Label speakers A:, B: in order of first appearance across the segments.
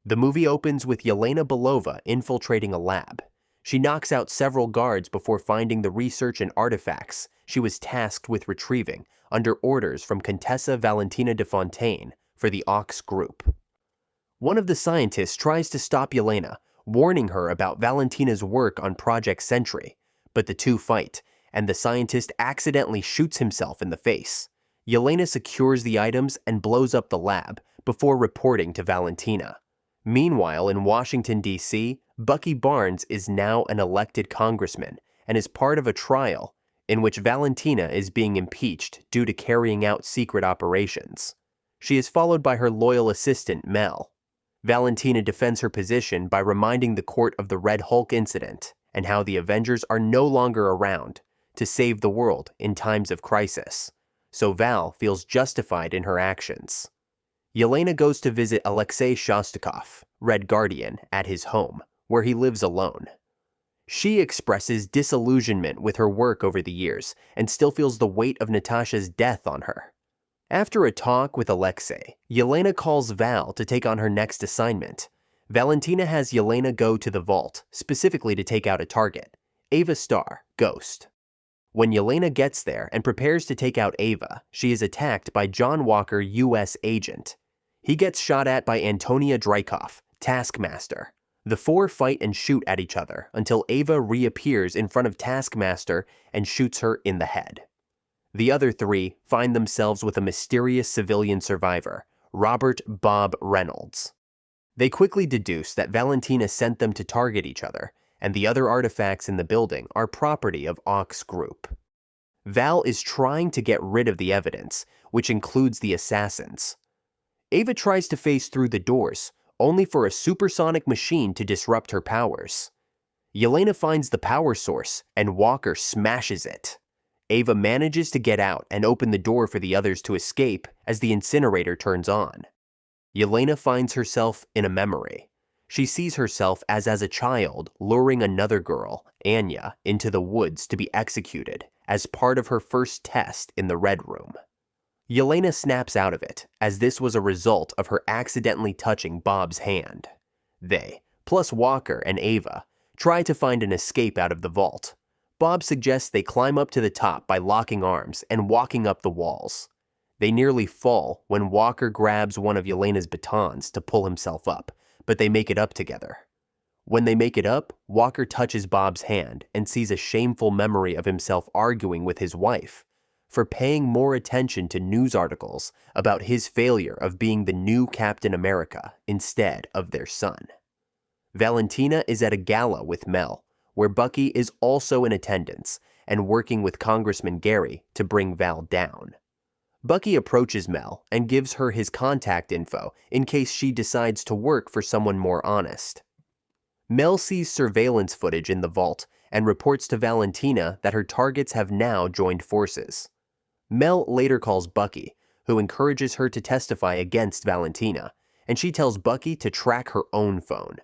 A: The movie opens with Yelena Belova infiltrating a lab. She knocks out several guards before finding the research and artifacts she was tasked with retrieving under orders from Contessa Valentina de Fontaine for the Ox Group. One of the scientists tries to stop Yelena, warning her about Valentina's work on Project Sentry, but the two fight, and the scientist accidentally shoots himself in the face. Yelena secures the items and blows up the lab before reporting to Valentina. Meanwhile, in Washington, D.C., Bucky Barnes is now an elected congressman and is part of a trial in which Valentina is being impeached due to carrying out secret operations. She is followed by her loyal assistant, Mel. Valentina defends her position by reminding the court of the Red Hulk incident and how the Avengers are no longer around to save the world in times of crisis, so Val feels justified in her actions. Yelena goes to visit Alexei Shostakov, Red Guardian, at his home, where he lives alone. She expresses disillusionment with her work over the years and still feels the weight of Natasha's death on her. After a talk with Alexei, Yelena calls Val to take on her next assignment. Valentina has Yelena go to the vault, specifically to take out a target, Ava Starr, Ghost. When Yelena gets there and prepares to take out Ava, she is attacked by John Walker, U.S. agent. He gets shot at by Antonia Dreykov, Taskmaster. The four fight and shoot at each other until Ava reappears in front of Taskmaster and shoots her in the head. The other three find themselves with a mysterious civilian survivor, Robert Bob Reynolds. They quickly deduce that Valentina sent them to target each other, and the other artifacts in the building are property of Ox Group. Val is trying to get rid of the evidence, which includes the assassins. Ava tries to phase through the doors, only for a supersonic machine to disrupt her powers. Yelena finds the power source, and Walker smashes it. Ava manages to get out and open the door for the others to escape as the incinerator turns on. Yelena finds herself in a memory. She sees herself as a child luring another girl, Anya, into the woods to be executed as part of her first test in the Red Room. Yelena snaps out of it, as this was a result of her accidentally touching Bob's hand. They, plus Walker and Ava, try to find an escape out of the vault. Bob suggests they climb up to the top by locking arms and walking up the walls. They nearly fall when Walker grabs one of Yelena's batons to pull himself up, but they make it up together. When they make it up, Walker touches Bob's hand and sees a shameful memory of himself arguing with his wife for paying more attention to news articles about his failure of being the new Captain America instead of their son. Valentina is at a gala with Mel, where Bucky is also in attendance and working with Congressman Gary to bring Val down. Bucky approaches Mel and gives her his contact info in case she decides to work for someone more honest. Mel sees surveillance footage in the vault and reports to Valentina that her targets have now joined forces. Mel later calls Bucky, who encourages her to testify against Valentina, and she tells Bucky to track her own phone.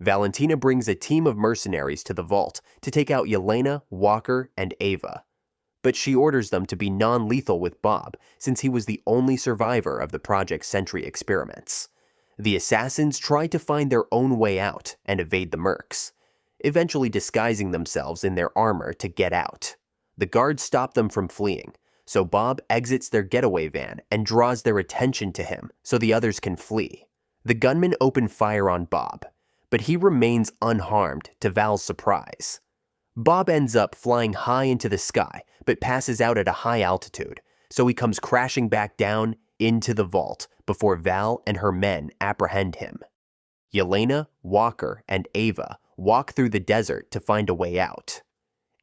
A: Valentina brings a team of mercenaries to the vault to take out Yelena, Walker, and Ava. But she orders them to be non-lethal with Bob, since he was the only survivor of the Project Sentry experiments. The assassins try to find their own way out and evade the mercs, eventually disguising themselves in their armor to get out. The guards stop them from fleeing, so Bob exits their getaway van and draws their attention to him so the others can flee. The gunmen open fire on Bob, but he remains unharmed to Val's surprise. Bob ends up flying high into the sky, but passes out at a high altitude, so he comes crashing back down into the vault before Val and her men apprehend him. Yelena, Walker, and Ava walk through the desert to find a way out.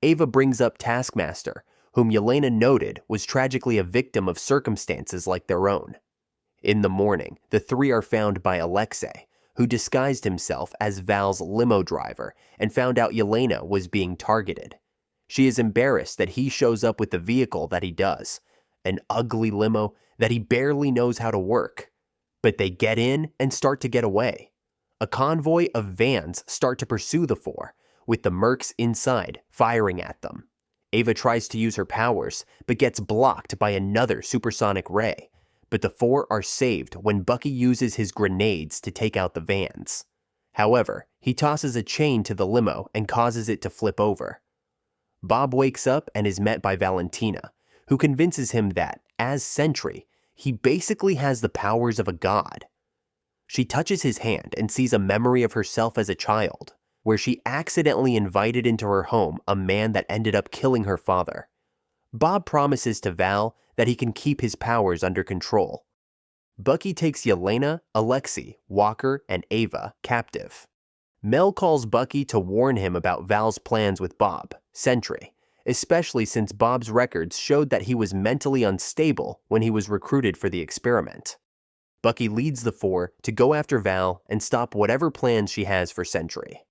A: Ava brings up Taskmaster, whom Yelena noted was tragically a victim of circumstances like their own. In the morning, the three are found by Alexei, who disguised himself as Val's limo driver and found out Yelena was being targeted. She is embarrassed that he shows up with the vehicle that he does, an ugly limo that he barely knows how to work. But they get in and start to get away. A convoy of vans start to pursue the four, with the mercs inside firing at them. Ava tries to use her powers, but gets blocked by another supersonic ray. but the four are saved when Bucky uses his grenades to take out the vans. However, he tosses a chain to the limo and causes it to flip over. Bob wakes up and is met by Valentina, who convinces him that, as Sentry, he basically has the powers of a god. She touches his hand and sees a memory of herself as a child, where she accidentally invited into her home a man that ended up killing her father. Bob promises to Val that he can keep his powers under control. Bucky takes Yelena, Alexei, Walker, and Ava captive. Mel calls Bucky to warn him about Val's plans with Bob, Sentry, especially since Bob's records showed that he was mentally unstable when he was recruited for the experiment. Bucky leads the four to go after Val and stop whatever plans she has for Sentry.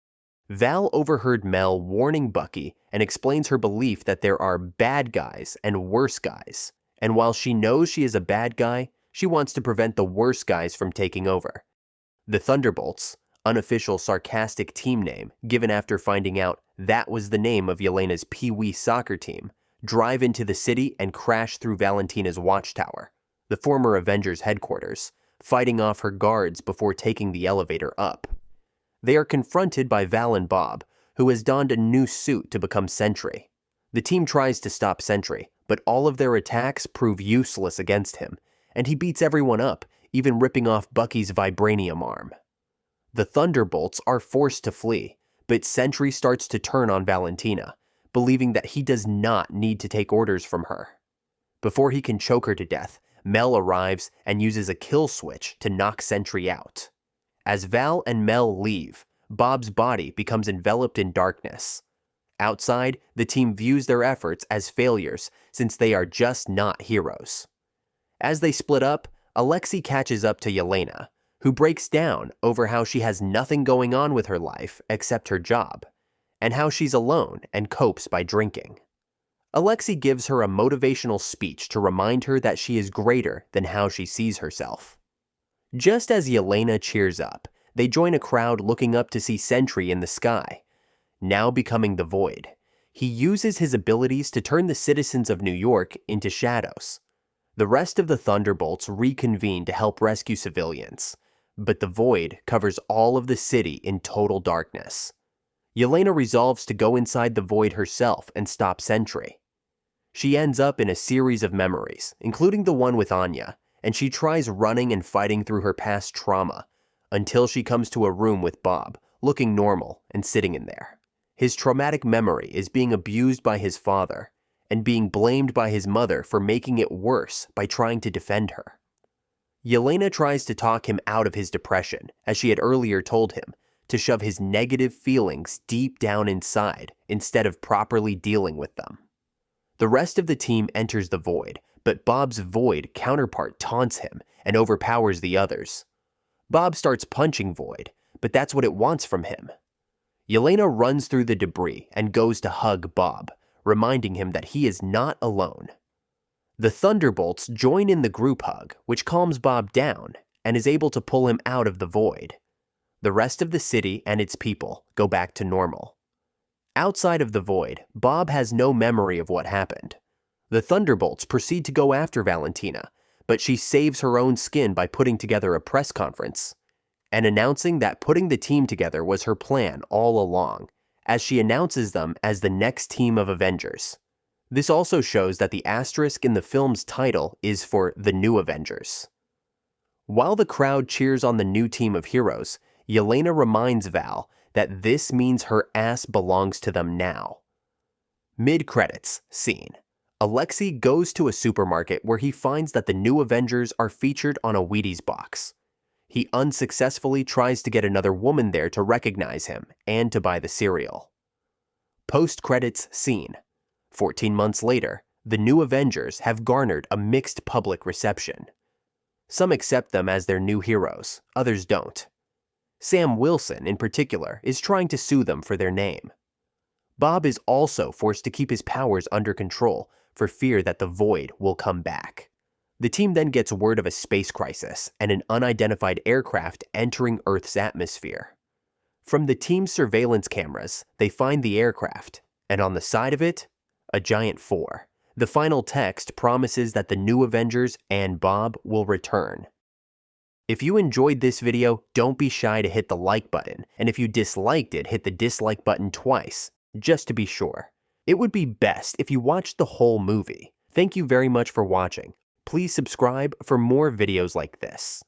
A: Val overheard Mel warning Bucky and explains her belief that there are bad guys and worse guys, and while she knows she is a bad guy, she wants to prevent the worse guys from taking over. The Thunderbolts, unofficial sarcastic team name given after finding out that was the name of Yelena's Pee-wee soccer team, drive into the city and crash through Valentina's watchtower, the former Avengers headquarters, fighting off her guards before taking the elevator up. They are confronted by Val and Bob, who has donned a new suit to become Sentry. The team tries to stop Sentry, but all of their attacks prove useless against him, and he beats everyone up, even ripping off Bucky's vibranium arm. The Thunderbolts are forced to flee, but Sentry starts to turn on Valentina, believing that he does not need to take orders from her. Before he can choke her to death, Mel arrives and uses a kill switch to knock Sentry out. As Val and Mel leave, Bob's body becomes enveloped in darkness. Outside, the team views their efforts as failures since they are just not heroes. As they split up, Alexei catches up to Yelena, who breaks down over how she has nothing going on with her life except her job, and how she's alone and copes by drinking. Alexei gives her a motivational speech to remind her that she is greater than how she sees herself. Just as Yelena cheers up, they join a crowd looking up to see Sentry in the sky. Now becoming the Void, he uses his abilities to turn the citizens of New York into shadows. The rest of the Thunderbolts reconvene to help rescue civilians, but the Void covers all of the city in total darkness. Yelena resolves to go inside the Void herself and stop Sentry. She ends up in a series of memories, including the one with Anya, and she tries running and fighting through her past trauma, until she comes to a room with Bob, looking normal and sitting in there. His traumatic memory is being abused by his father, and being blamed by his mother for making it worse by trying to defend her. Yelena tries to talk him out of his depression, as she had earlier told him, to shove his negative feelings deep down inside instead of properly dealing with them. The rest of the team enters the Void, but Bob's Void counterpart taunts him and overpowers the others. Bob starts punching Void, but that's what it wants from him. Yelena runs through the debris and goes to hug Bob, reminding him that he is not alone. The Thunderbolts join in the group hug, which calms Bob down and is able to pull him out of the Void. The rest of the city and its people go back to normal. Outside of the Void, Bob has no memory of what happened. The Thunderbolts proceed to go after Valentina, but she saves her own skin by putting together a press conference and announcing that putting the team together was her plan all along, as she announces them as the next team of Avengers. This also shows that the asterisk in the film's title is for The New Avengers. While the crowd cheers on the new team of heroes, Yelena reminds Val that this means her ass belongs to them now. Mid-credits scene. Alexei goes to a supermarket where he finds that the New Avengers are featured on a Wheaties box. He unsuccessfully tries to get another woman there to recognize him and to buy the cereal. Post-credits scene. 14 months later, the New Avengers have garnered a mixed public reception. Some accept them as their new heroes, others don't. Sam Wilson, in particular, is trying to sue them for their name. Bob is also forced to keep his powers under control for fear that the Void will come back. The team then gets word of a space crisis and an unidentified aircraft entering Earth's atmosphere. From the team's surveillance cameras, they find the aircraft, and on the side of it, a giant 4, The final text promises that the new Avengers and Bob will return. If you enjoyed this video, don't be shy to hit the like button, and if you disliked it, hit the dislike button twice, just to be sure. It would be best if you watched the whole movie. Thank you very much for watching. Please subscribe for more videos like this.